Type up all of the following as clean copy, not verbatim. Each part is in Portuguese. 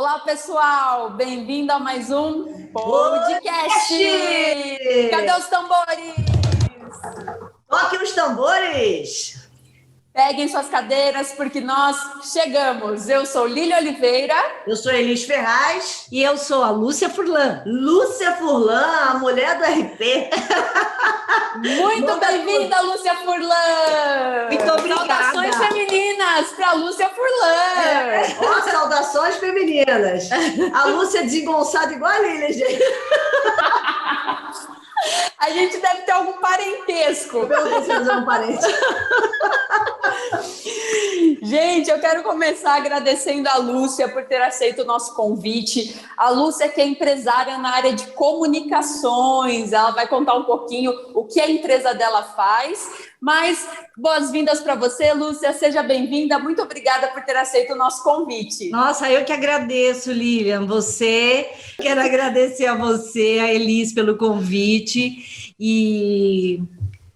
Olá, pessoal! Bem-vindo a mais um podcast! Cadê os tambores? Toquem os tambores! Peguem suas cadeiras, porque nós chegamos. Eu sou Lília Oliveira. Eu sou Elis Ferraz. E eu sou a Lúcia Furlan. Lúcia Furlan, a mulher do RP. Muito bem-vinda, Lúcia Furlan! Muito obrigada! Saudações femininas para Lúcia Furlan! Ó, saudações femininas! A Lúcia desengonçada igual a Lília, gente. A gente deve ter algum parentesco. Meu Deus, fazer um parente. Gente, eu quero começar agradecendo a Lúcia por ter aceito o nosso convite. A Lúcia, que é empresária na área de comunicações, ela vai contar um pouquinho o que a empresa dela faz. Mas boas-vindas para você, Lúcia, seja bem-vinda. Muito obrigada por ter aceito o nosso convite. Nossa, eu que agradeço, Lilian, você. Quero agradecer a você, a Elis, pelo convite e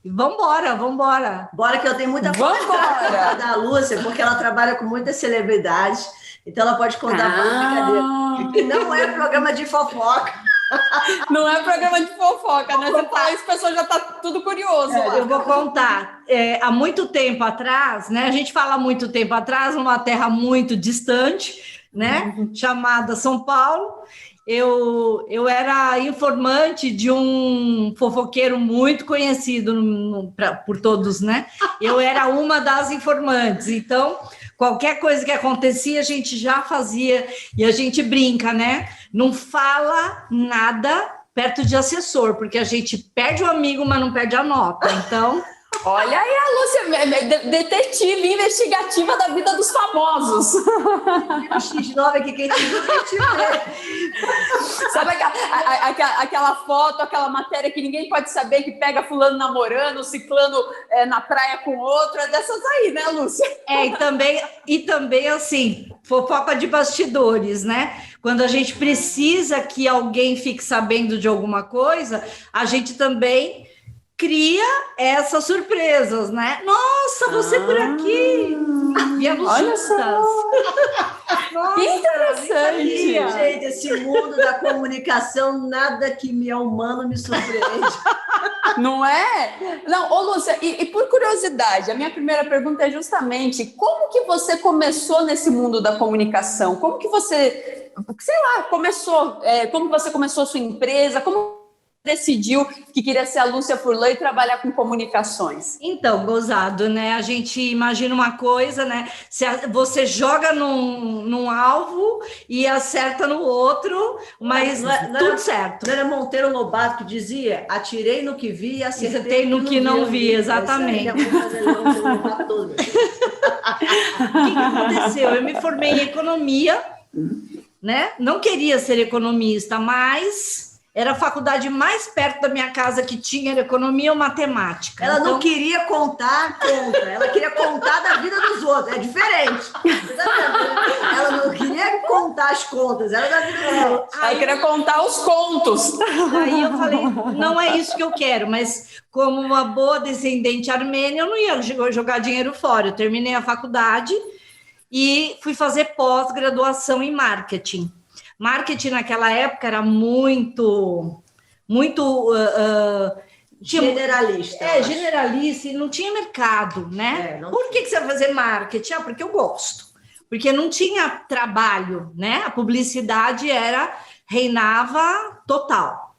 vambora. Bora que eu tenho muita fofoca da Lúcia, porque ela trabalha com muitas celebridades, então ela pode contar brincadeira. E não é programa de fofoca. Não é programa de fofoca, né? Você fala isso, a pessoa já está tudo curioso. Eu vou contar. Há muito tempo atrás, né? A gente fala há muito tempo atrás, numa terra muito distante, né? Chamada São Paulo. Eu era informante de um fofoqueiro muito conhecido por todos, né? Eu era uma das informantes. Então, qualquer coisa que acontecia, a gente já fazia e a gente brinca, né? Não fala nada perto de assessor, porque a gente perde o amigo, mas não perde a nota. Então... Olha aí a Lúcia, detetive investigativa da vida dos famosos. O X9 aqui, quem te viu, quem te vê. Sabe aquela foto, aquela matéria que ninguém pode saber, que pega fulano namorando, ciclano na praia com outro, é dessas aí, né, Lúcia? E também assim, fofoca de bastidores, né? Quando a gente precisa que alguém fique sabendo de alguma coisa, a gente também cria essas surpresas, né? Nossa, você por aqui! Viemos olha juntas! Nossa, que interessante! Gente, esse mundo da comunicação, nada que me é humano me surpreende. Não é? Não, ô Lúcia, e por curiosidade, a minha primeira pergunta é justamente como que você começou nesse mundo da comunicação? Como que você, sei lá, começou? Como você começou a sua empresa? Como decidiu que queria ser a Lúcia Furlan e trabalhar com comunicações? Então, gozado, né? A gente imagina uma coisa, né? Você joga num alvo e acerta no outro, mas tudo certo. Não era Monteiro Lobato que dizia: atirei no que vi e acertei no que não vi, exatamente. O que aconteceu? Eu me formei em economia, né? Não queria ser economista, mas era a faculdade mais perto da minha casa que tinha, era economia ou matemática. Ela não queria contar conta, ela queria contar da vida dos outros, é diferente. Ela não queria contar as contas, era da vida dos outros. Ela queria contar os contos. Aí eu falei, não é isso que eu quero, mas como uma boa descendente armênia, eu não ia jogar dinheiro fora. Eu terminei a faculdade e fui fazer pós-graduação em marketing. Marketing naquela época era muito generalista. Generalista e não tinha mercado, né? Por que você vai fazer marketing? Porque eu gosto. Porque não tinha trabalho, né? A publicidade reinava total.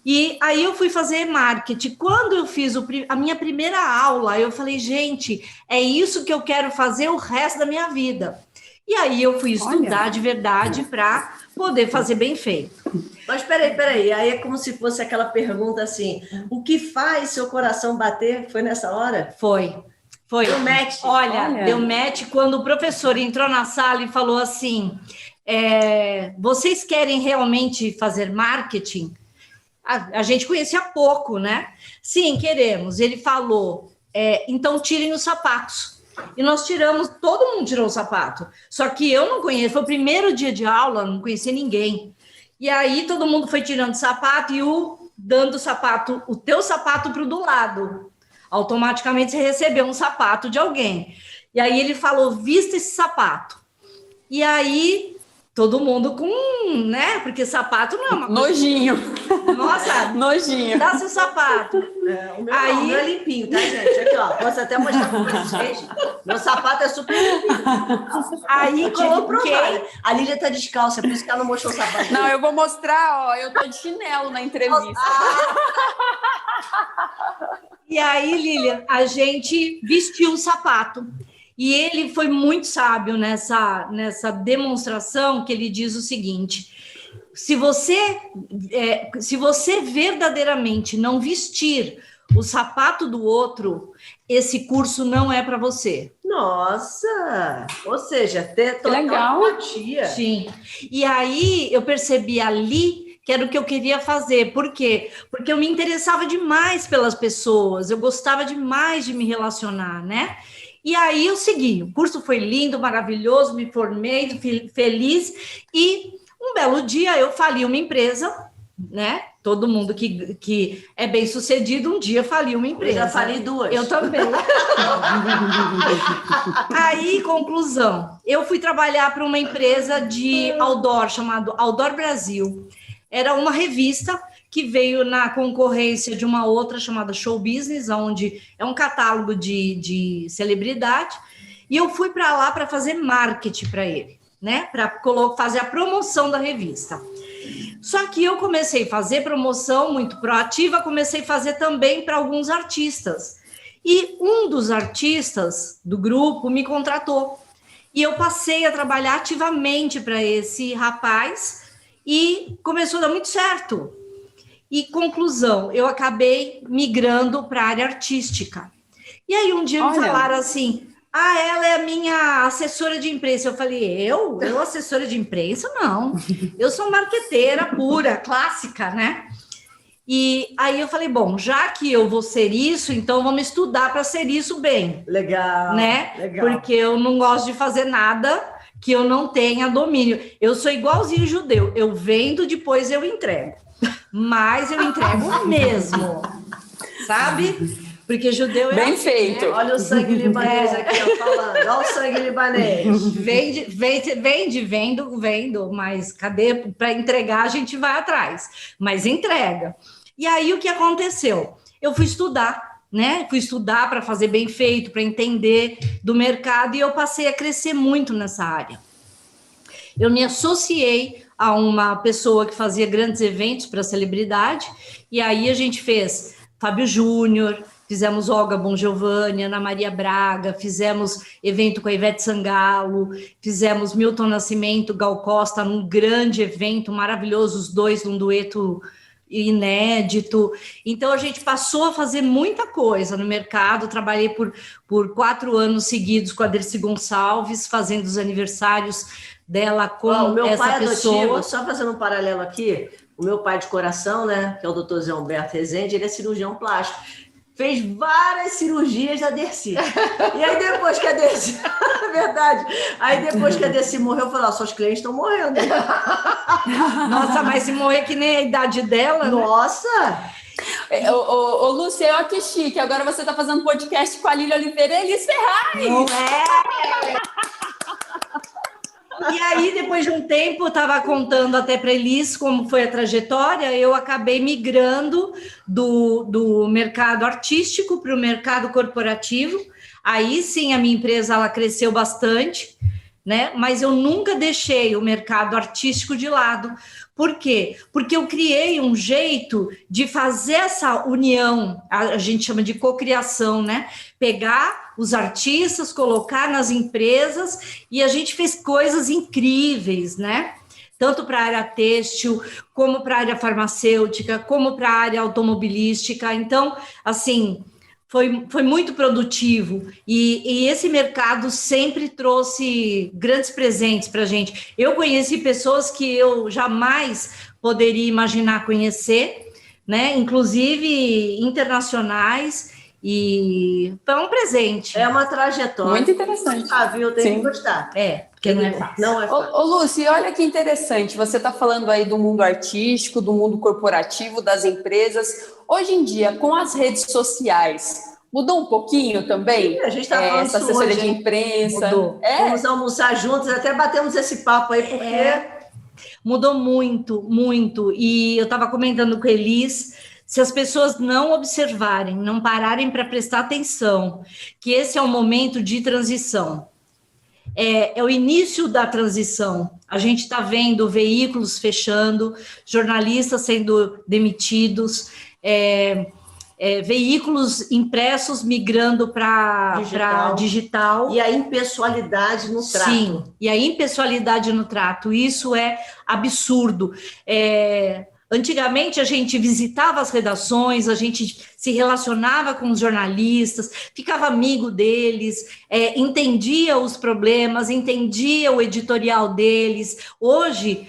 E aí eu fui fazer marketing. Quando eu fiz a minha primeira aula, eu falei, gente, é isso que eu quero fazer o resto da minha vida. E aí eu fui estudar de verdade para poder fazer bem feito. Mas peraí, aí é como se fosse aquela pergunta assim, o que faz seu coração bater? Foi nessa hora? Foi. Deu match. Olha, deu match quando o professor entrou na sala e falou assim, vocês querem realmente fazer marketing? A gente conhecia pouco, né? Sim, queremos. Ele falou, então tirem os sapatos. E nós tiramos, todo mundo tirou o sapato. Só que eu não conheço, foi o primeiro dia de aula, não conhecia ninguém. E aí todo mundo foi tirando o sapato e dando o teu sapato para o do lado. Automaticamente você recebeu um sapato de alguém. E aí ele falou, vista esse sapato. E aí todo mundo com, né? Porque sapato não é uma coisa... Nojinho. Nossa, nojinho. dá seu sapato. O meu é limpinho, tá, gente? Aqui, ó, posso até mostrar para vocês. Meu sapato é super limpinho. Aí coloquei... A Lília tá descalça, por isso que ela não mostrou o sapato. Não, eu vou mostrar, ó, eu tô de chinelo na entrevista. E aí, Lilian, a gente vestiu o sapato. E ele foi muito sábio nessa demonstração, que ele diz o seguinte: se você verdadeiramente não vestir o sapato do outro, esse curso não é para você. Nossa! Ou seja, ter total empatia. Sim. E aí eu percebi ali que era o que eu queria fazer. Por quê? Porque eu me interessava demais pelas pessoas, eu gostava demais de me relacionar, né? E aí eu segui. O curso foi lindo, maravilhoso, me formei feliz. E um belo dia eu fali uma empresa, né? Todo mundo que é bem sucedido, um dia falia uma empresa. Eu já falei 2. Eu também. Aí, conclusão. Eu fui trabalhar para uma empresa de outdoor, chamada Outdoor Brasil. Era uma revista que veio na concorrência de uma outra chamada Show Business, onde é um catálogo de celebridade, e eu fui para lá para fazer marketing para ele, né? Para fazer a promoção da revista. Só que eu comecei a fazer promoção muito proativa, comecei a fazer também para alguns artistas. E um dos artistas do grupo me contratou. E eu passei a trabalhar ativamente para esse rapaz e começou a dar muito certo. E, conclusão, eu acabei migrando para a área artística. E aí, um dia me falaram assim, ela é a minha assessora de imprensa. Eu falei, eu assessora de imprensa? Não. Eu sou marqueteira pura, clássica, né? E aí eu falei, bom, já que eu vou ser isso, então vamos estudar para ser isso bem. Legal, né? legal. Porque eu não gosto de fazer nada que eu não tenha domínio. Eu sou igualzinho judeu. Eu vendo, depois eu entrego. Mas eu entrego mesmo, sabe? Porque judeu é bem assim, feito. Né? Olha o sangue libanês aqui, ó, falando. Olha o sangue libanês. Vendo, mas cadê? Para entregar, a gente vai atrás. Mas entrega. E aí, o que aconteceu? Eu fui estudar, né? Fui estudar para fazer bem feito, para entender do mercado, e eu passei a crescer muito nessa área. Eu me associei a uma pessoa que fazia grandes eventos para celebridade, e aí a gente fez Fábio Júnior, fizemos Olga Bon Giovanni, Ana Maria Braga, fizemos evento com a Ivete Sangalo, fizemos Milton Nascimento, Gal Costa, num grande evento maravilhoso, os dois num dueto inédito. Então a gente passou a fazer muita coisa no mercado. Trabalhei por 4 anos seguidos com a Dercy Gonçalves, fazendo os aniversários dela com o meu essa pai pessoa. Adotivo, só fazendo um paralelo aqui, o meu pai de coração, né, que é o doutor Zé Humberto Rezende, ele é cirurgião plástico. Fez várias cirurgias da Dercy. E aí depois que a Dercy... Verdade. Aí depois que a Dercy morreu, falou, seus clientes estão morrendo. Nossa, mas se morrer que nem a idade dela... Nossa! Né? Ô, Lúcia, olha que chique. Agora você está fazendo podcast com a Lília Oliveira e Elis Ferraz. Não é? E aí, depois de um tempo, eu estava contando até para Elis como foi a trajetória, eu acabei migrando do mercado artístico para o mercado corporativo. Aí sim, a minha empresa ela cresceu bastante, né? Mas eu nunca deixei o mercado artístico de lado. Por quê? Porque eu criei um jeito de fazer essa união, a gente chama de cocriação, né? Pegar os artistas, colocar nas empresas, e a gente fez coisas incríveis, né? Tanto para a área têxtil, como para a área farmacêutica, como para a área automobilística. Então, assim, foi muito produtivo. E esse mercado sempre trouxe grandes presentes para a gente. Eu conheci pessoas que eu jamais poderia imaginar conhecer, né? Inclusive internacionais. E foi um presente. É uma trajetória. Muito interessante. Viu? Tem que gostar. Porque não é fácil. Não é fácil. Ô, Lúcia, olha que interessante. Você está falando aí do mundo artístico, do mundo corporativo, das empresas. Hoje em dia, com as redes sociais, mudou um pouquinho também? A gente está falando essa assessoria de imprensa. Vamos almoçar juntos, até batemos esse papo aí, porque... Mudou muito, muito. E eu estava comentando com a Elis, se as pessoas não observarem, não pararem para prestar atenção, que esse é um momento de transição. É o início da transição. A gente está vendo veículos fechando, jornalistas sendo demitidos, veículos impressos migrando para digital. E a impessoalidade no trato. Sim, e a impessoalidade no trato. Isso é absurdo. Antigamente, a gente visitava as redações, a gente se relacionava com os jornalistas, ficava amigo deles, entendia os problemas, entendia o editorial deles. Hoje,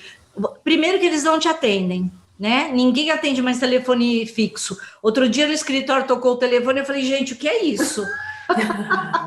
primeiro que eles não te atendem, né? Ninguém atende mais telefone fixo. Outro dia no escritório tocou o telefone e eu falei, gente, o que é isso?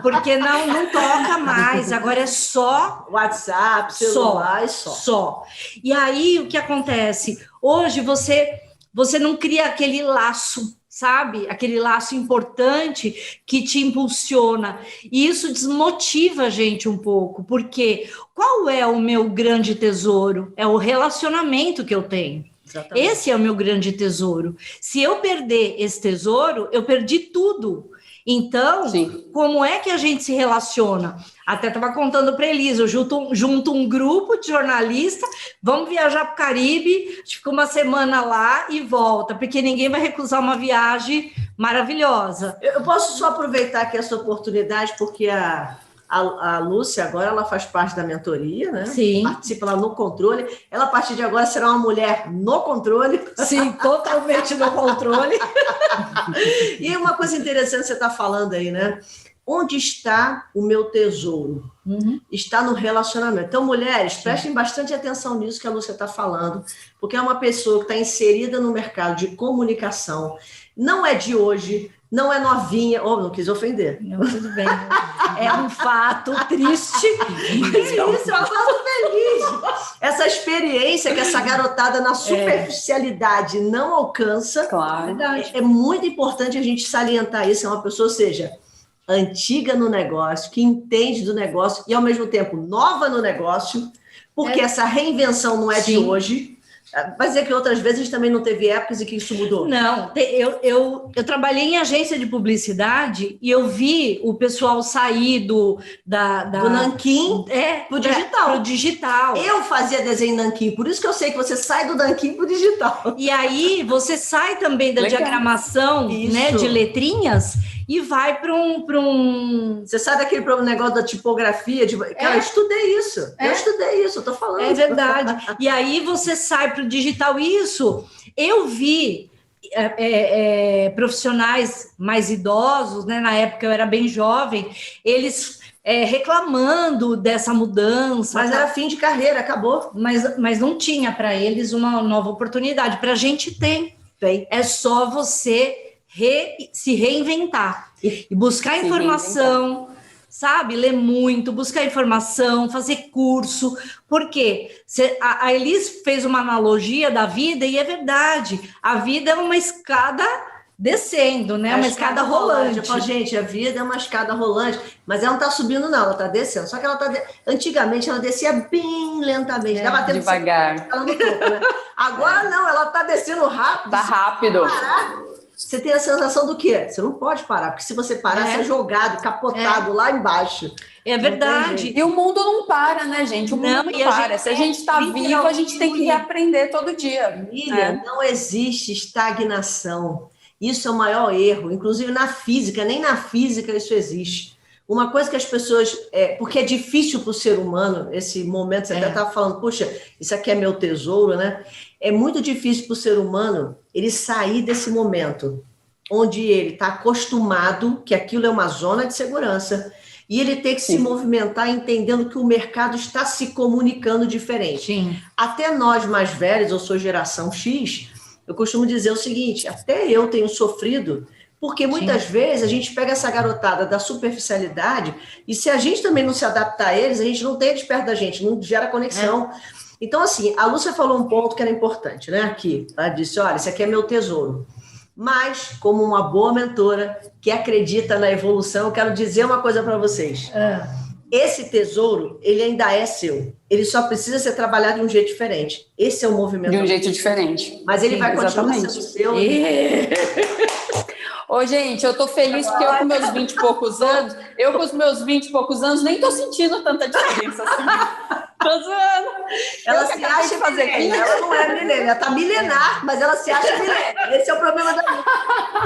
Porque não toca mais, agora é só WhatsApp, celular, só. E aí, o que acontece? Hoje, você não cria aquele laço, sabe? Aquele laço importante que te impulsiona. E isso desmotiva a gente um pouco, porque qual é o meu grande tesouro? É o relacionamento que eu tenho. Exatamente. Esse é o meu grande tesouro. Se eu perder esse tesouro, eu perdi tudo. Então, sim, como é que a gente se relaciona? Até estava contando para a Elisa, eu junto um grupo de jornalistas, vamos viajar para o Caribe, a gente fica uma semana lá e volta, porque ninguém vai recusar uma viagem maravilhosa. Eu posso só aproveitar aqui essa oportunidade, porque a Lúcia agora ela faz parte da mentoria, né? Sim. Participa lá no controle. Ela, a partir de agora, será uma mulher no controle. Sim, totalmente no controle. E uma coisa interessante que você está falando aí, né? Onde está o meu tesouro? Está no relacionamento. Então, mulheres, prestem bastante atenção nisso que a Lúcia está falando, porque é uma pessoa que está inserida no mercado de comunicação. Não é de hoje, não é novinha. Não quis ofender. Não, tudo bem. É um fato triste, mas isso é um fato feliz. Essa experiência que essa garotada na superficialidade não alcança. Claro. É muito importante a gente salientar isso. É uma pessoa, ou seja, antiga no negócio, que entende do negócio e, ao mesmo tempo, nova no negócio, porque essa reinvenção não é de hoje. Vai dizer que outras vezes a gente também não teve épocas em que isso mudou? Não, eu trabalhei em agência de publicidade e eu vi o pessoal sair do nanquim pro digital. Pro digital. Eu fazia desenho nanquim, por isso que eu sei que você sai do nanquim pro digital. E aí você sai também da diagramação, né, de letrinhas e vai para um... Você sai daquele negócio da tipografia. Cara, eu estudei isso. Eu estudei isso, eu tô falando. É verdade. E aí você sai para o digital. Isso, eu vi profissionais mais idosos, né? Na época eu era bem jovem, eles reclamando dessa mudança. Mas era fim de carreira, acabou. Mas não tinha para eles uma nova oportunidade. Para a gente tem. É só você se reinventar e buscar informação, sabe? Ler muito, buscar informação, fazer curso, porque a Elis fez uma analogia da vida e é verdade, a vida é uma escada descendo, né? Uma escada rolante. Eu falo, gente, a vida é uma escada rolante, mas ela não está subindo não, ela está descendo, só que ela antigamente ela descia bem lentamente, devagar. Ela no topo, né? Agora não, ela está descendo rápido. Tá rápido. Você tem a sensação do quê? Você não pode parar, porque se você parar, você é jogado, capotado lá embaixo. É verdade. E o mundo não para, né, gente? O mundo não para. Se a gente está vivo, a gente tem que reaprender todo dia. Não existe estagnação. Isso é o maior erro. Inclusive na física, nem na física isso existe. Uma coisa que as pessoas... porque é difícil para o ser humano, esse momento, você até estava falando, puxa, isso aqui é meu tesouro, né? É muito difícil para o ser humano ele sair desse momento onde ele está acostumado que aquilo é uma zona de segurança e ele tem que se movimentar entendendo que o mercado está se comunicando diferente. Sim. Até nós mais velhos, eu sou geração X, eu costumo dizer o seguinte, até eu tenho sofrido, porque muitas vezes a gente pega essa garotada da superficialidade e se a gente também não se adaptar a eles, a gente não tem eles perto da gente, não gera conexão. Então, assim, a Lúcia falou um ponto que era importante, né? Aqui, ela disse, olha, esse aqui é meu tesouro. Mas, como uma boa mentora que acredita na evolução, eu quero dizer uma coisa para vocês. esse tesouro, ele ainda é seu. Ele só precisa ser trabalhado de um jeito diferente. Esse é o movimento. De um jeito diferente. Mas ele vai continuar sendo seu. Ô, gente, eu tô feliz porque eu com meus 20 e poucos anos, nem tô sentindo tanta diferença assim. Tô zoando. Ela se acha milênia, ela não é milênia, ela tá milenar, mas ela se acha milênia. Esse é o problema da vida.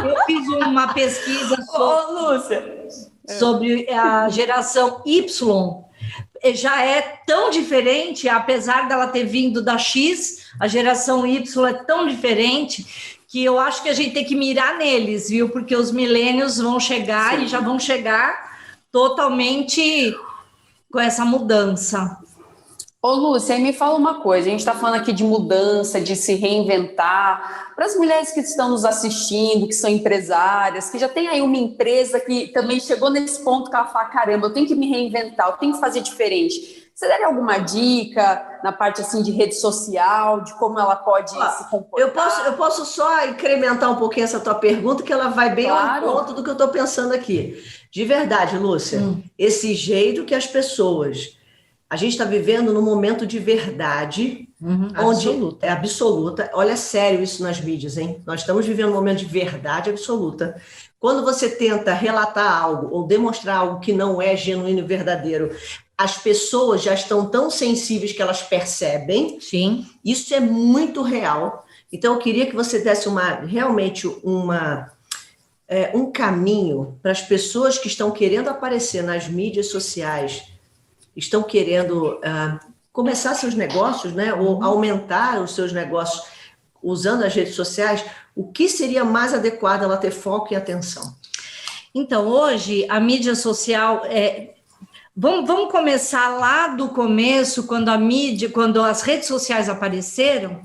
Eu fiz uma pesquisa sobre a geração Y. Já é tão diferente, apesar dela ter vindo da X, a geração Y é tão diferente que eu acho que a gente tem que mirar neles, viu? Porque os milênios vão chegar. Sim. E já vão chegar totalmente com essa mudança. Ô, Lúcia, me fala uma coisa, a gente está falando aqui de mudança, de se reinventar, para as mulheres que estão nos assistindo, que são empresárias, que já tem aí uma empresa que também chegou nesse ponto que ela fala, caramba, eu tenho que me reinventar, eu tenho que fazer diferente. Você daria alguma dica na parte assim de rede social, de como ela pode se comportar? Eu posso só incrementar um pouquinho essa tua pergunta, que ela vai bem ao ponto do que eu estou pensando aqui. De verdade, Lúcia, esse jeito que as pessoas... A gente está vivendo num momento de verdade, onde é absoluta. Olha, sério isso nas mídias, hein? Nós estamos vivendo um momento de verdade absoluta. Quando você tenta relatar algo ou demonstrar algo que não é genuíno e verdadeiro, as pessoas já estão tão sensíveis que elas percebem. Sim. Isso é muito real. Então, eu queria que você desse realmente um caminho para as pessoas que estão querendo aparecer nas mídias sociais, estão querendo começar seus negócios, né, ou aumentar os seus negócios usando as redes sociais, o que seria mais adequado ela ter foco e atenção? Então, hoje, a mídia social... Vamos começar lá do começo, quando quando as redes sociais apareceram,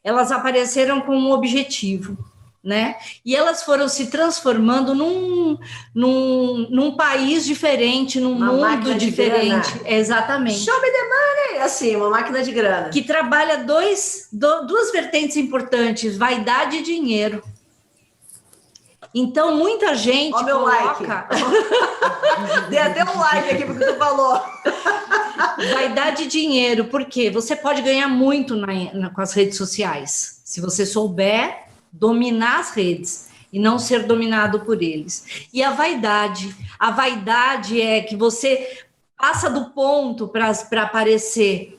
elas apareceram com um objetivo, né? E elas foram se transformando num país diferente, num mundo diferente. Exatamente. Show me the money! Assim, uma máquina de grana. Que trabalha duas vertentes importantes, vaidade e dinheiro. Então, muita gente coloca... meu like. Dê até um like aqui porque tu falou. Vaidade e dinheiro, porque você pode ganhar muito com as redes sociais, se você souber dominar as redes e não ser dominado por eles. E a vaidade é que você passa do ponto para aparecer.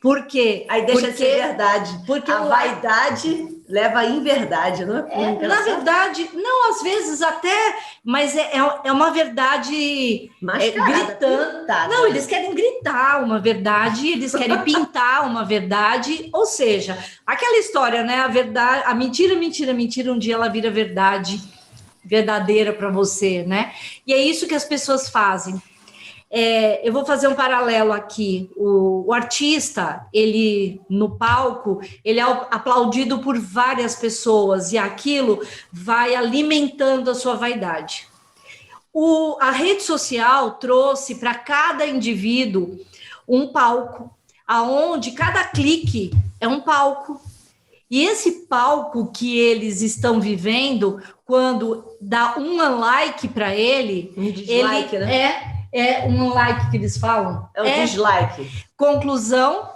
Por quê? Aí deixa de ser verdade. Porque a vaidade leva à inverdade, não é? Na verdade, não, às vezes até, mas é uma verdade gritando. Não, eles querem gritar uma verdade, eles querem pintar uma verdade, ou seja, aquela história, né? A verdade, a mentira, um dia ela vira verdade verdadeira para você, né? E é isso que as pessoas fazem. Eu vou fazer um paralelo aqui. O artista, ele no palco, ele é aplaudido por várias pessoas e aquilo vai alimentando a sua vaidade. A rede social trouxe para cada indivíduo um palco, aonde cada clique é um palco. E esse palco que eles estão vivendo, quando dá um like para ele, dislike, né? É um like que eles falam. É um dislike. Conclusão,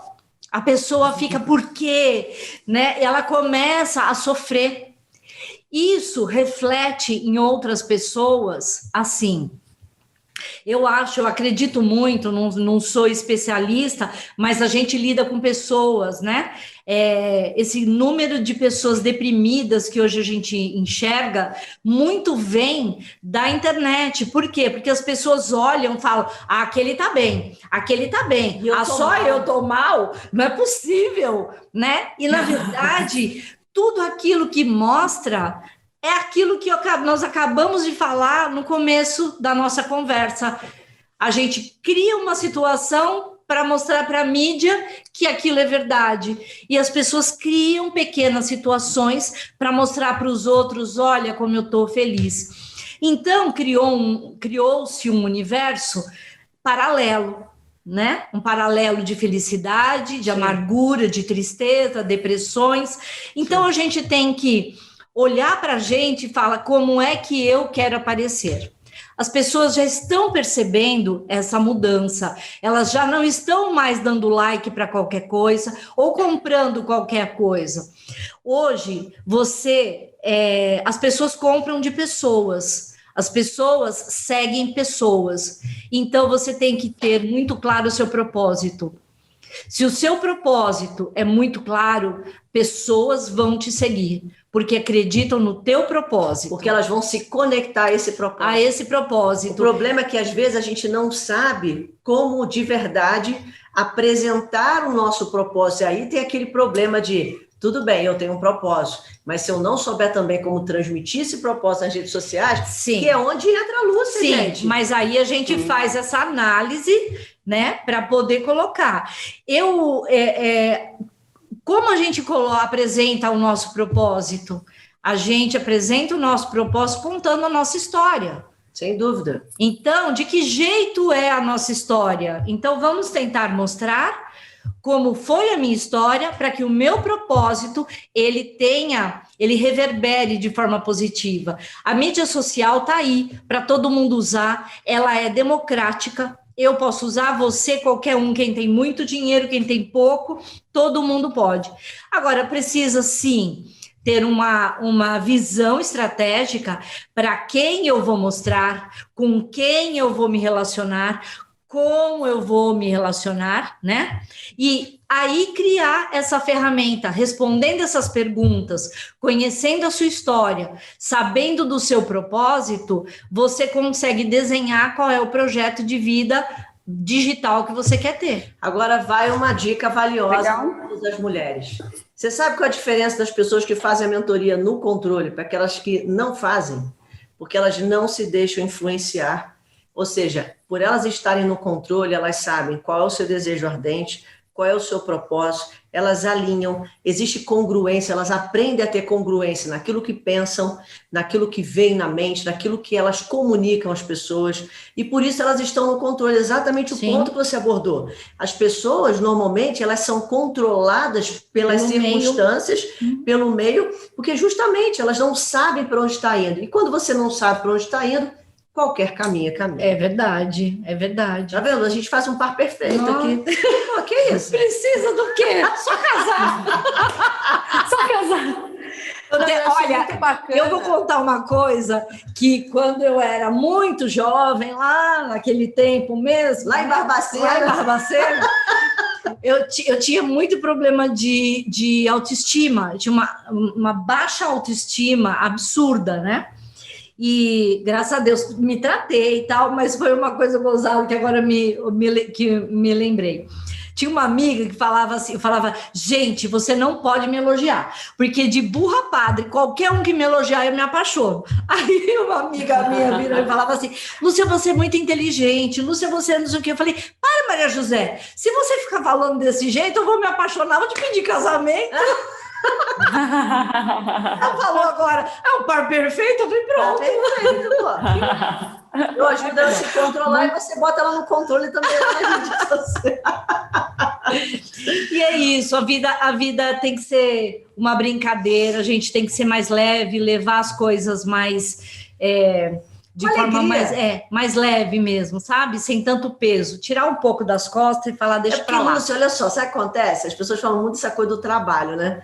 a pessoa fica, por quê? Né? Ela começa a sofrer. Isso reflete em outras pessoas assim. Eu acredito muito, não sou especialista, mas a gente lida com pessoas, né? Esse número de pessoas deprimidas que hoje a gente enxerga, muito vem da internet. Por quê? Porque as pessoas olham e falam, aquele tá bem. Eu tô mal? Não é possível, né? E, na verdade, tudo aquilo que mostra... é aquilo que nós acabamos de falar no começo da nossa conversa. A gente cria uma situação para mostrar para a mídia que aquilo é verdade. E as pessoas criam pequenas situações para mostrar para os outros, olha como eu estou feliz. Então, criou-se um universo paralelo, né? Um paralelo de felicidade, de amargura, de tristeza, depressões. Então, a gente tem que olhar para a gente e falar como é que eu quero aparecer. As pessoas já estão percebendo essa mudança, elas já não estão mais dando like para qualquer coisa ou comprando qualquer coisa. Hoje, as pessoas compram de pessoas, as pessoas seguem pessoas, então você tem que ter muito claro o seu propósito. Se o seu propósito é muito claro, pessoas vão te seguir, porque acreditam no teu propósito. Porque elas vão se conectar a esse propósito. A esse propósito. O problema é que, às vezes, a gente não sabe como, de verdade, apresentar o nosso propósito. E aí tem aquele problema de, tudo bem, eu tenho um propósito, mas se eu não souber também como transmitir esse propósito nas redes sociais, Sim. Que é onde entra a Lúcia, Sim, gente. Mas aí a gente faz essa análise, né, para poder colocar. Como a gente apresenta o nosso propósito? A gente apresenta o nosso propósito contando a nossa história. Sem dúvida. Então, de que jeito é a nossa história? Então, vamos tentar mostrar como foi a minha história para que o meu propósito ele reverbere de forma positiva. A mídia social está aí para todo mundo usar, ela é democrática. Eu posso usar, você, qualquer um, quem tem muito dinheiro, quem tem pouco, todo mundo pode. Agora, precisa, sim, ter uma visão estratégica para quem eu vou mostrar, com quem eu vou me relacionar, como eu vou me relacionar, né? E aí criar essa ferramenta, respondendo essas perguntas, conhecendo a sua história, sabendo do seu propósito, você consegue desenhar qual é o projeto de vida digital que você quer ter. Agora vai uma dica valiosa das mulheres. Você sabe qual é a diferença das pessoas que fazem a mentoria no controle para aquelas que não fazem? Porque elas não se deixam influenciar. Ou seja, por elas estarem no controle, elas sabem qual é o seu desejo ardente, qual é o seu propósito, elas alinham, existe congruência, elas aprendem a ter congruência naquilo que pensam, naquilo que vem na mente, naquilo que elas comunicam às pessoas, e por isso elas estão no controle, exatamente o ponto que você abordou. As pessoas, normalmente, elas são controladas pelas circunstâncias, pelo meio, porque justamente elas não sabem para onde está indo, e quando você não sabe para onde está indo, qualquer caminho é caminho. É verdade, é verdade. Tá vendo? A gente faz um par perfeito aqui. Pô, que isso? Precisa do quê? Só casar. Só casar. Olha, eu vou contar uma coisa que quando eu era muito jovem, lá naquele tempo mesmo... Lá em Barbacena. Eu tinha muito problema de autoestima. Eu tinha uma baixa autoestima absurda, né? E, graças a Deus, me tratei e tal, mas foi uma coisa gozada que agora que me lembrei. Tinha uma amiga que falava assim, eu falava, gente, você não pode me elogiar, porque de burra padre, qualquer um que me elogiar, eu me apaixono. Aí uma amiga minha virou e falava assim, Lúcia, você é muito inteligente, Lúcia, você não sei o quê. Eu falei, para, Maria José, se você ficar falando desse jeito, eu vou me apaixonar, vou te pedir casamento. Ela falou agora, é um par perfeito, eu falei, pronto. Perfeito, pô. Eu ajudo ela a se controlar e você bota ela no controle também. E é isso, a vida tem que ser uma brincadeira, a gente tem que ser mais leve, levar as coisas mais... de forma mais leve mesmo, sabe? Sem tanto peso. Tirar um pouco das costas e falar, deixa pra lá. Lúcia, olha só, sabe o que acontece? As pessoas falam muito dessa coisa do trabalho, né?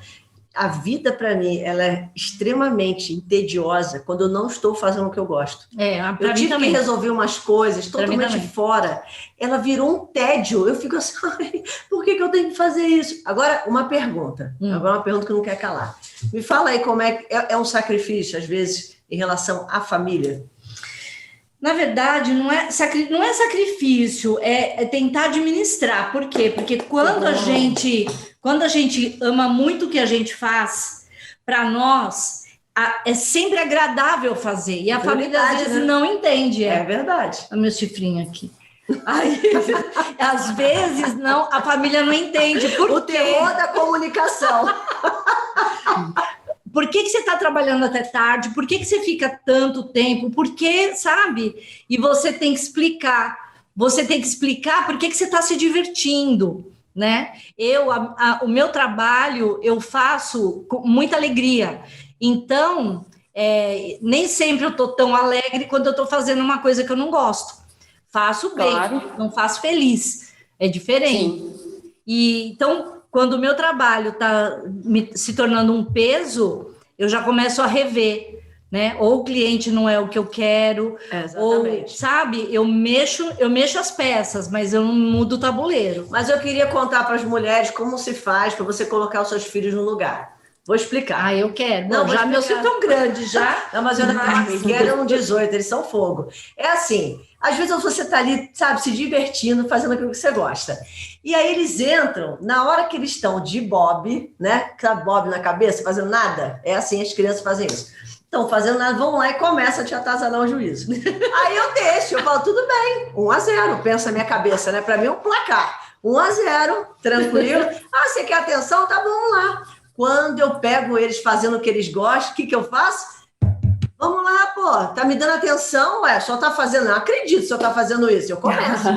A vida, para mim, ela é extremamente entediosa quando eu não estou fazendo o que eu gosto. Eu tive que resolver umas coisas totalmente fora. Ela virou um tédio. Eu fico assim, por que eu tenho que fazer isso? Agora, uma pergunta. Agora, uma pergunta que não quer calar. Me fala aí como é um sacrifício, às vezes, em relação à família. Na verdade, não é sacrifício, é tentar administrar. Por quê? Porque quando a gente ama muito o que a gente faz, para nós, é sempre agradável fazer. E a família, às vezes, não entende. É verdade. Olha o meu chifrinho aqui. Aí, às vezes, a família não entende. O terror da comunicação. Por que você está trabalhando até tarde? Por que você fica tanto tempo? Por que, sabe? E você tem que explicar. Você tem que explicar por que você está se divertindo, né? O meu trabalho eu faço com muita alegria. Então, nem sempre eu estou tão alegre quando eu estou fazendo uma coisa que eu não gosto. Faço bem, não faço feliz. É diferente. Sim. E então, quando o meu trabalho está se tornando um peso, eu já começo a rever, né? Ou o cliente não é o que eu quero, ou, sabe, eu mexo as peças, mas eu não mudo o tabuleiro. Mas eu queria contar para as mulheres como se faz para você colocar os seus filhos no lugar. Vou explicar. Eu quero. Não, já meus filhos estão grandes já. Não, mas eu quero 18, eles são fogo. É assim, às vezes você está ali, sabe, se divertindo, fazendo aquilo que você gosta. E aí eles entram, na hora que eles estão de bob, né? Bob na cabeça, fazendo nada. É assim, as crianças fazem isso. Estão fazendo nada, vão lá e começam a te atazanar o juízo. Aí eu deixo, eu falo, tudo bem, 1-0, pensa na minha cabeça, né? Para mim é um placar. 1-0, tranquilo. Você quer atenção? Tá bom, vamos lá. Quando eu pego eles fazendo o que eles gostam, o que eu faço? Vamos lá, pô, tá me dando atenção? Só tá fazendo, não acredito, só tá fazendo isso. Eu começo.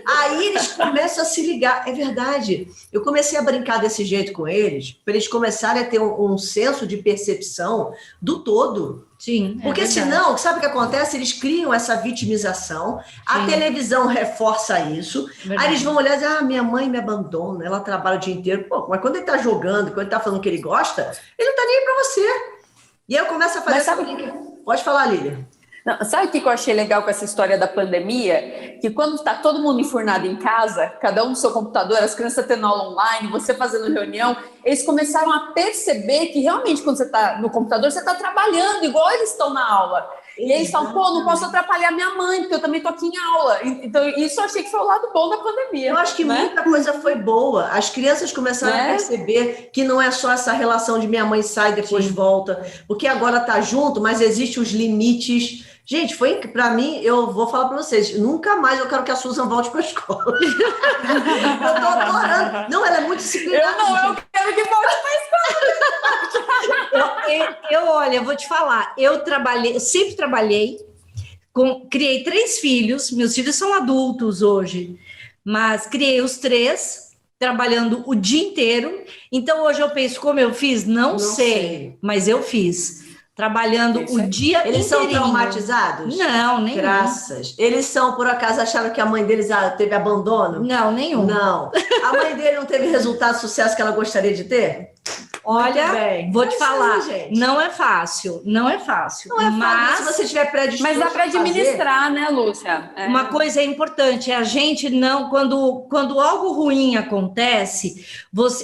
Aí eles começam a se ligar. É verdade. Eu comecei a brincar desse jeito com eles, para eles começarem a ter um senso de percepção do todo. Sim. Porque senão, sabe o que acontece? Eles criam essa vitimização, a televisão reforça isso, aí eles vão olhar e dizer, minha mãe me abandona, ela trabalha o dia inteiro. Pô, mas quando ele tá jogando, quando ele tá fazendo o que ele gosta, ele não tá nem aí pra você. E aí eu começo a fazer... Pode falar, Lília. Não, sabe o que eu achei legal com essa história da pandemia? Que quando está todo mundo enfurnado em casa, cada um no seu computador, as crianças tendo aula online, você fazendo reunião, eles começaram a perceber que realmente quando você está no computador, você está trabalhando igual eles estão na aula. E aí eles falam, não posso atrapalhar minha mãe, porque eu também estou aqui em aula. Então, isso eu achei que foi o lado bom da pandemia. Eu acho que muita coisa foi boa. As crianças começaram a perceber que não é só essa relação de minha mãe sai e depois volta, porque agora está junto, mas existem os limites. Gente, para mim, eu vou falar para vocês, nunca mais eu quero que a Susan volte para a escola. Eu tô adorando. Não, ela é muito disciplinada. Eu quero que volte para a escola. Olha, eu vou te falar, eu sempre trabalhei, criei 3 filhos, meus filhos são adultos hoje, mas criei os 3, trabalhando o dia inteiro. Então, hoje eu penso como eu fiz, não sei, mas eu fiz. Trabalhando o dia inteirinho. Eles são traumatizados? Não, nenhum. Graças. Eles são, por acaso, acharam que a mãe deles teve abandono? Não, nenhum. Não. A mãe dele não teve resultado, sucesso que ela gostaria de ter? Olha, vou te falar, não é fácil, não é fácil. Não é fácil, se você tiver predisposto. Mas dá para administrar, né, Lúcia? Uma coisa é importante, a gente não, quando algo ruim acontece,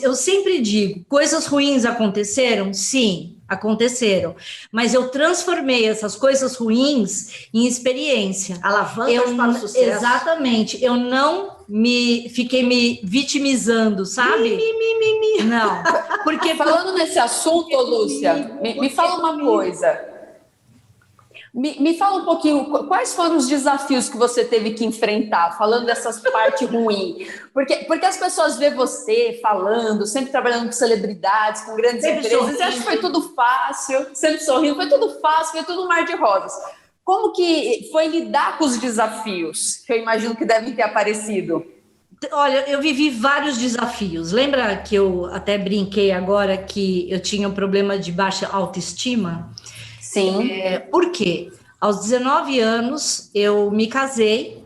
eu sempre digo, coisas ruins aconteceram? Sim, aconteceram, mas eu transformei essas coisas ruins em experiência. Alavancas para o sucesso. Exatamente, eu não fiquei me vitimizando, sabe? Não, porque falando nesse assunto, Lúcia, me fala uma coisa. Me fala um pouquinho, quais foram os desafios que você teve que enfrentar, falando dessas partes ruins? Porque as pessoas veem você falando, sempre trabalhando com celebridades, com grandes empresas, e acham que foi tudo fácil, sempre sorrindo, foi tudo fácil, foi tudo um mar de rosas. Como que foi lidar com os desafios, que eu imagino que devem ter aparecido? Olha, eu vivi vários desafios. Lembra que eu até brinquei agora que eu tinha um problema de baixa autoestima? Sim. Por quê? Aos 19 anos, eu me casei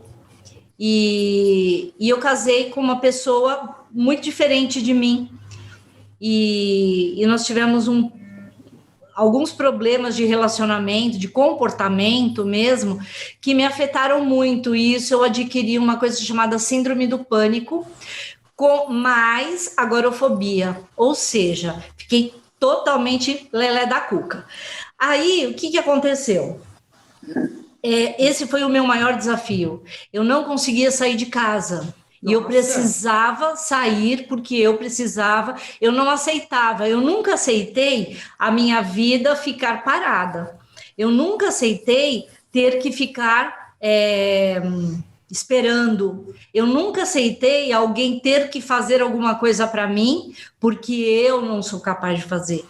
e eu casei com uma pessoa muito diferente de mim. E nós tivemos alguns problemas de relacionamento, de comportamento mesmo, que me afetaram muito. E isso eu adquiri uma coisa chamada síndrome do pânico, com mais agorafobia. Ou seja, fiquei totalmente lelé da cuca. Aí, o que aconteceu? Esse foi o meu maior desafio. Eu não conseguia sair de casa. Nossa. E eu precisava sair porque eu não aceitava, eu nunca aceitei a minha vida ficar parada. Eu nunca aceitei ter que ficar esperando. Eu nunca aceitei alguém ter que fazer alguma coisa para mim porque eu não sou capaz de fazer.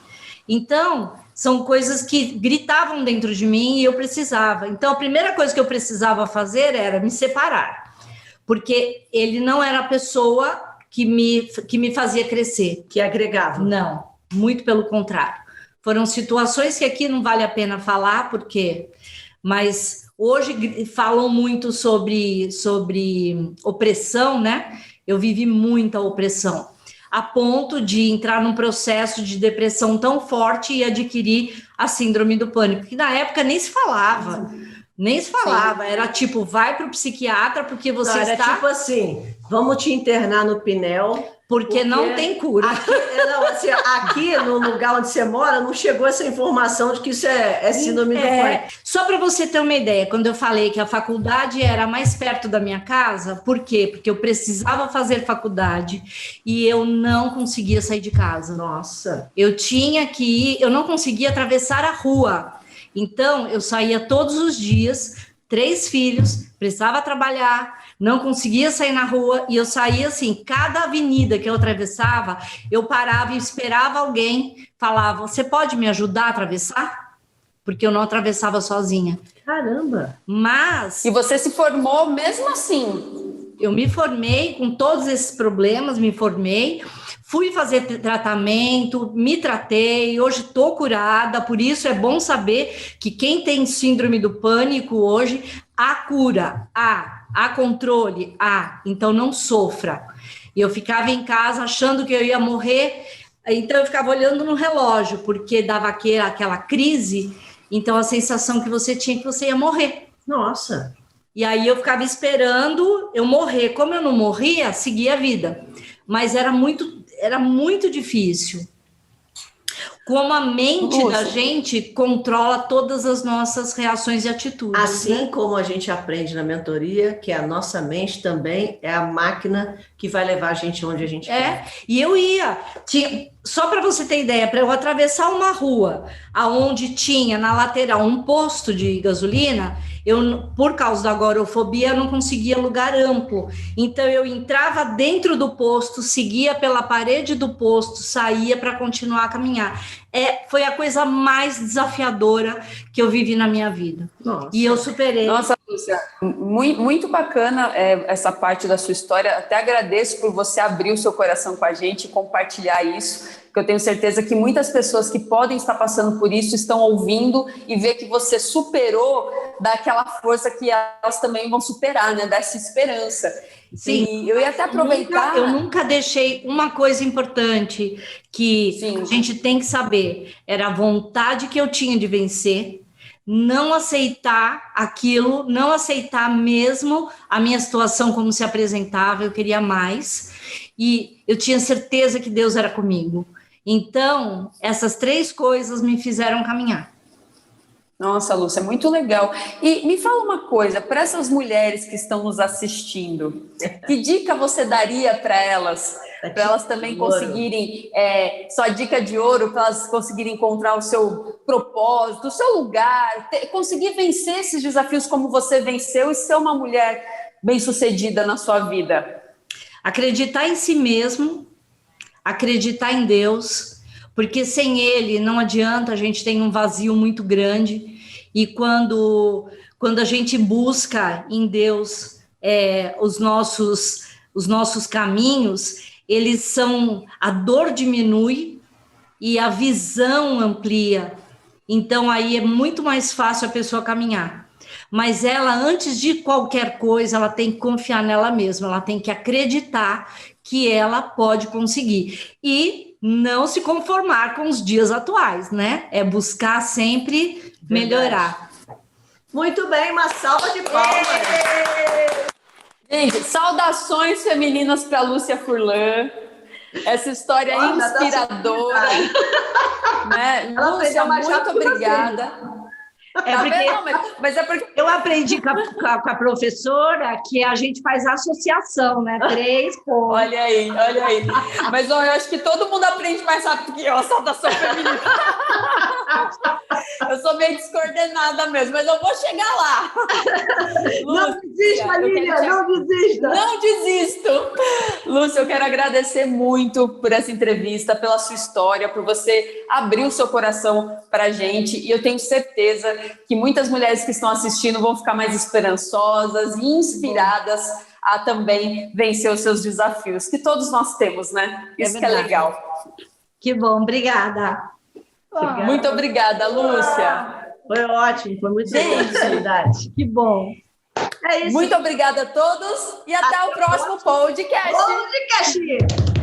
Então, são coisas que gritavam dentro de mim e eu precisava. Então, a primeira coisa que eu precisava fazer era me separar, porque ele não era a pessoa que me fazia crescer. Que agregava. Não, muito pelo contrário. foram situações que aqui não vale a pena falar, porque... Mas hoje falam muito sobre opressão, né? Eu vivi muita opressão, a ponto de entrar num processo de depressão tão forte e adquirir a síndrome do pânico, que na época nem se falava. Nem se falava, Sim. era tipo, vai para o psiquiatra porque você Era está... tipo assim, vamos te internar no Pinel... Porque não tem cura. Aqui no lugar onde você mora, não chegou essa informação de que isso é síndrome do pânico. Só para você ter uma ideia, quando eu falei que a faculdade era mais perto da minha casa, por quê? Porque eu precisava fazer faculdade e eu não conseguia sair de casa. Nossa. Eu tinha que ir, eu não conseguia atravessar a rua. Então, eu saía todos os dias, 3 filhos, precisava trabalhar, não conseguia sair na rua, e eu saía assim, cada avenida que eu atravessava, eu parava e esperava alguém, falava, você pode me ajudar a atravessar? Porque eu não atravessava sozinha. Caramba! Mas... E você se formou mesmo assim? Eu me formei com todos esses problemas, me formei, fui fazer tratamento, me tratei, hoje estou curada, por isso é bom saber que quem tem síndrome do pânico hoje, há cura, há controle, então não sofra. E eu ficava em casa achando que eu ia morrer, então eu ficava olhando no relógio, porque dava aquela crise, então a sensação que você tinha que você ia morrer. Nossa! E aí eu ficava esperando eu morrer. Como eu não morria, seguia a vida. Mas era muito difícil. Como a mente da gente controla todas as nossas reações e atitudes. Assim como a gente aprende na mentoria, que a nossa mente também é a máquina que vai levar a gente onde a gente quer. E eu ia... Só para você ter ideia, para eu atravessar uma rua aonde tinha na lateral um posto de gasolina, eu, por causa da agorafobia, não conseguia lugar amplo. Então, eu entrava dentro do posto, seguia pela parede do posto, saía para continuar a caminhar. Foi a coisa mais desafiadora que eu vivi na minha vida. Nossa. E eu superei. Nossa, Lúcia, muito bacana essa parte da sua história. Até agradeço por você abrir o seu coração com a gente e compartilhar isso, que eu tenho certeza que muitas pessoas que podem estar passando por isso estão ouvindo e ver que você superou, dá aquela força que elas também vão superar, né? Dá essa esperança. Sim, e eu ia até aproveitar... Eu nunca deixei uma coisa importante que Sim. A gente tem que saber, era a vontade que eu tinha de vencer, não aceitar aquilo, não aceitar mesmo a minha situação como se apresentava, eu queria mais, e eu tinha certeza que Deus era comigo. Então, essas 3 coisas me fizeram caminhar. Nossa, Lúcia, muito legal. E me fala uma coisa, para essas mulheres que estão nos assistindo, que dica você daria para elas também conseguirem, sua dica de ouro, para elas conseguirem encontrar o seu propósito, o seu lugar, conseguir vencer esses desafios como você venceu e ser uma mulher bem-sucedida na sua vida? Acreditar em si mesmo, acreditar em Deus, porque sem Ele não adianta, a gente tem um vazio muito grande, e quando a gente busca em Deus os nossos caminhos, a dor diminui e a visão amplia, então aí é muito mais fácil a pessoa caminhar. Mas ela, antes de qualquer coisa, ela tem que confiar nela mesma, ela tem que acreditar que ela pode conseguir. E não se conformar com os dias atuais, né? É buscar sempre melhorar. Muito bem, uma salva de palmas. Gente, saudações femininas para Lúcia Furlan. Essa história inspiradora. Né? Lúcia, muito obrigada. Mas é porque eu aprendi com a professora que a gente faz associação, né? 3 pontos. Olha aí. Mas eu acho que todo mundo aprende mais rápido que eu, a saudação feminina. Eu sou meio descoordenada mesmo, mas eu vou chegar lá. Lúcia, não desista, Lívia, não desista. Não desisto. Lúcia, eu quero agradecer muito por essa entrevista, pela sua história, por você abrir o seu coração para a gente, e eu tenho certeza que muitas mulheres que estão assistindo vão ficar mais esperançosas e inspiradas a também vencer os seus desafios, que todos nós temos, né? Isso que é legal. Que bom, obrigada. Muito obrigada, Lúcia. Foi ótimo, foi muito Gente, que bom. É isso. Muito obrigada a todos e até o próximo podcast. Podcast!